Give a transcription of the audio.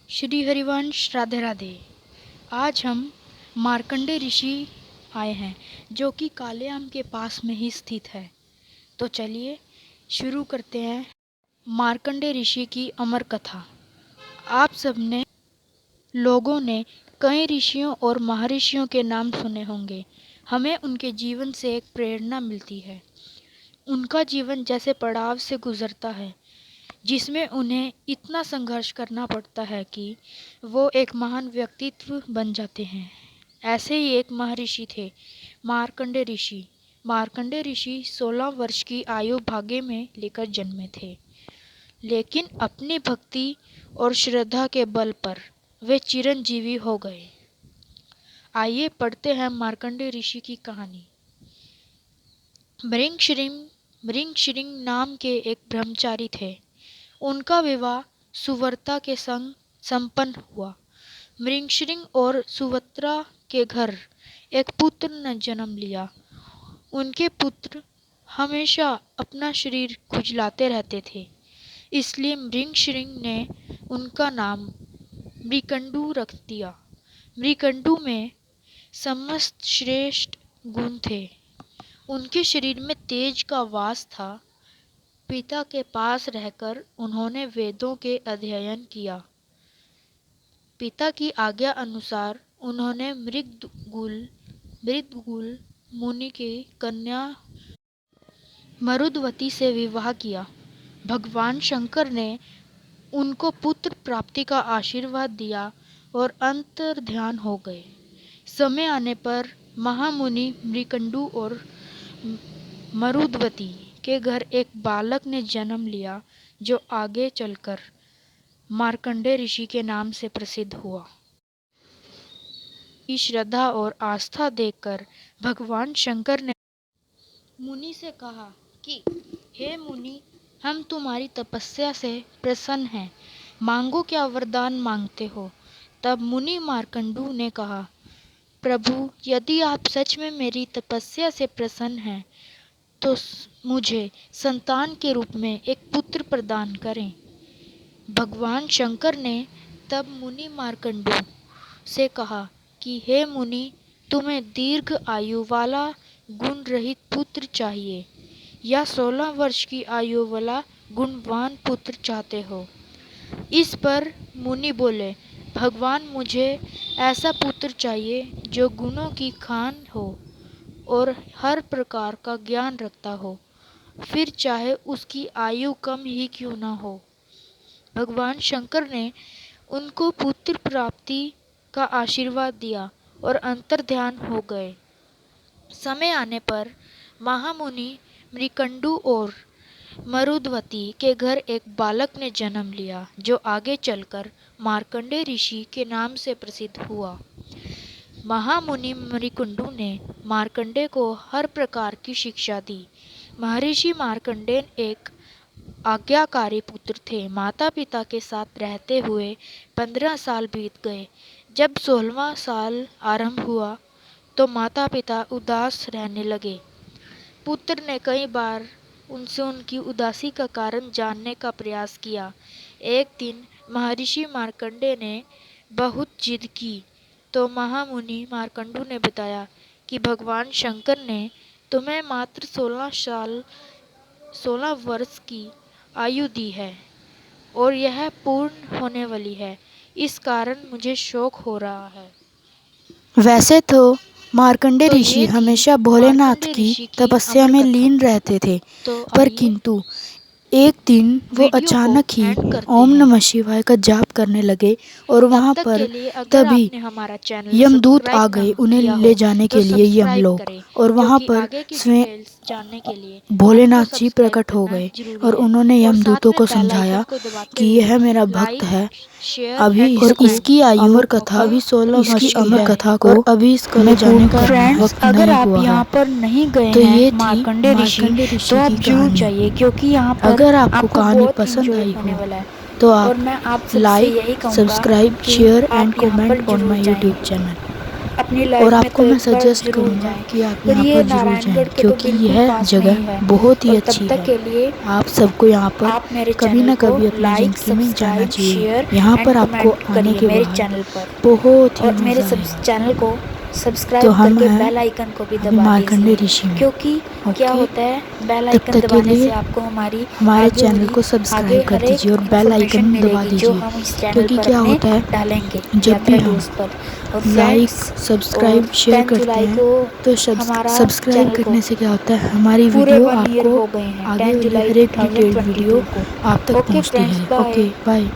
श्री हरिवंश राधे राधे। आज हम मार्कंडे ऋषि आए हैं जो कि काले आम के पास में ही स्थित है। तो चलिए शुरू करते हैं मार्कंडे ऋषि की अमर कथा। आप सबने लोगों ने कई ऋषियों और महर्षियों के नाम सुने होंगे। हमें उनके जीवन से एक प्रेरणा मिलती है। उनका जीवन जैसे पड़ाव से गुजरता है जिसमें उन्हें इतना संघर्ष करना पड़ता है कि वो एक महान व्यक्तित्व बन जाते हैं। ऐसे ही एक महर्षि थे मार्कंडे ऋषि। मार्कंडे ऋषि 16 वर्ष की आयु भाग्य में लेकर जन्मे थे, लेकिन अपनी भक्ति और श्रद्धा के बल पर वे चिरंजीवी हो गए। आइए पढ़ते हैं मार्कंडे ऋषि की कहानी। मृंगश्रिंग नाम के एक ब्रह्मचारी थे। उनका विवाह सुवर्ता के संग संपन्न हुआ। मृंगश्रिंग और सुवत्रा के घर एक पुत्र ने जन्म लिया। उनके पुत्र हमेशा अपना शरीर खुजलाते रहते थे, इसलिए मृंगश्रिंग ने उनका नाम मृकंडू रख दिया। मृकंडू में समस्त श्रेष्ठ गुण थे। उनके शरीर में तेज का वास था। पिता के पास रहकर उन्होंने वेदों के अध्ययन किया। पिता की आज्ञा अनुसार उन्होंने मृदगुल मुनि की कन्या मरुदवती से विवाह किया। भगवान शंकर ने उनको पुत्र प्राप्ति का आशीर्वाद दिया और अंतर्ध्यान हो गए। समय आने पर महामुनि मृकंडू और मरुदवती के घर एक बालक ने जन्म लिया जो आगे चलकर मार्कंडे ऋषि के नाम से प्रसिद्ध हुआ। की श्रद्धा और आस्था देखकर भगवान शंकर ने मुनि से कहा कि हे मुनि, हम तुम्हारी तपस्या से प्रसन्न हैं, मांगो क्या वरदान मांगते हो। तब मुनि मार्कंडू ने कहा, प्रभु, यदि आप सच में मेरी तपस्या से प्रसन्न हैं तो मुझे संतान के रूप में एक पुत्र प्रदान करें। भगवान शंकर ने तब मुनि मार्कंडू से कहा कि हे मुनि, तुम्हें दीर्घ आयु वाला गुण रहित पुत्र चाहिए या 16 वर्ष की आयु वाला गुणवान पुत्र चाहते हो। इस पर मुनि बोले, भगवान, मुझे ऐसा पुत्र चाहिए जो गुणों की खान हो और हर प्रकार का ज्ञान रखता हो, फिर चाहे उसकी आयु कम ही क्यों न हो। भगवान शंकर ने उनको पुत्र प्राप्ति का आशीर्वाद दिया और अंतर्ध्यान हो गए। समय आने पर महामुनि मृकंडू और मरुदवती के घर एक बालक ने जन्म लिया जो आगे चलकर मार्कंडे ऋषि के नाम से प्रसिद्ध हुआ। महामुनि मृकंडू ने मार्कंडे को हर प्रकार की शिक्षा दी। महर्षि मार्कंडेय एक आज्ञाकारी पुत्र थे। माता पिता के साथ रहते हुए 15 साल बीत गए। जब 16वां साल आरंभ हुआ तो माता पिता उदास रहने लगे। पुत्र ने कई बार उनसे उनकी उदासी का कारण जानने का प्रयास किया। एक दिन महर्षि मार्कंडेय ने बहुत जिद की तो महामुनि मार्कंडू ने बताया कि भगवान शंकर ने तुम्हें मात्र 16 वर्ष की आयु दी है और यह पूर्ण होने वाली है। इस कारण मुझे शोक हो रहा है। वैसे तो मार्कंडे तो ऋषि ये थी हमेशा भोलेनाथ मार्कंडे की ऋषि की तपस्या अमर में कथा। लीन रहते थे, तो पर आइए किंतु एक दिन वो वीडियो को अचानक ही एंड करते ओम हैं। नमः शिवाय का जाप करने लगे और तब वहां तक पर के लिए अगर तभी आपने हमारा चैनल यमदूत आ सब्सक्राइब गए ना उन्हें किया ले हो जाने तो के लिए सब्सक्राइब यमलोक, करें, और वहां क्योंकि पर आगे की स्वयं डिटेल्स जानने के लिए आपको भोलेनाथ जी सब्सक्राइब प्रकट हो करना गए जरूरी और है उन्होंने और साथ यमदूतों में को बेल आइकन समझाया को दबाते कि हुए यह मेरा भक्त लाइक, है। शेयर अभी एंड इसको इसकी अमर कथा अभी 16 वर्ष इसकी की अमर है कथा और अभी इसको ले जाने का फ्रेंड्स, वक्त अगर नहीं आप हुआ है। यहाँ पर नहीं गए तो हैं ये थी मार्कंडे मार्कंडे ऋषि ऋषि तो आप की जरूर कहानी। जाइए, क्योंकि यहाँ पर अगर आपको आपको कहानी बहुत पसंद इंजॉय आई होने हो वाला है। तो और आप मैं आप सबसे लाइक, यही कहूँगा सब्सक्राइब, कि शेयर एंड आप यहाँ पर कमेंट ऑन जरूर माय जाएं। YouTube channel. अपनी और लाइफ में आपको तो मैं एक बार सजेस्ट जरूर करूँगा जाएं। कि आप और यहाँ ये पर ज़रूर नारायणगढ़ जाएं, के तो क्योंकि बिल्कुल यह पास में ही जगह है। बहुत ही और अच्छी तब तक है। के लिए आप सबको यहाँ पर आप मेरे कभी चैनल ना को कभी अपनी लाइक ज़िंदगी में जाना सब्सक्राइब चाहिए। शेयर यहाँ एंड पर आपको कमेंट आने करिए के मेरे बाद चैनल पर। बहुत ही और मेरे मज़ा आएगा। चैनल को तो सब्सक्राइब हम करके हैं बेल आइकन को भी अभी दबा मार्कंडे दीजिए, ऋषि में। क्योंकि क्या ओके, होता है बेल तब आइकन तक के दबाने लिए से आपको हमारी हमारे आगे चैनल को आगे सब्सक्राइब कर हर एक दीजिए और बेल इन्फॉर्मेशन आइकन दबा मिलेगी जो दीजिए, हम इस चैनल क्योंकि पर क्या अपने होता है डालेंगे जब भी यात्रा हम दोस्त पर। और लाइक फ्रेंड्स, और सब्सक्राइब शेयर 10 करते जुलाई हैं को तो हमारा सब्सक्राइब चैनल को करने से क्या होता है हमारी पूरे वीडियो 1 ईयर आपको हो गए हैं, आगे 10 वाली जुलाई हर एक डिटेल्ड 2022 वीडियो को। आप तक ओके पहुंचती फ्रेंड्स, है। बाय। Okay bye.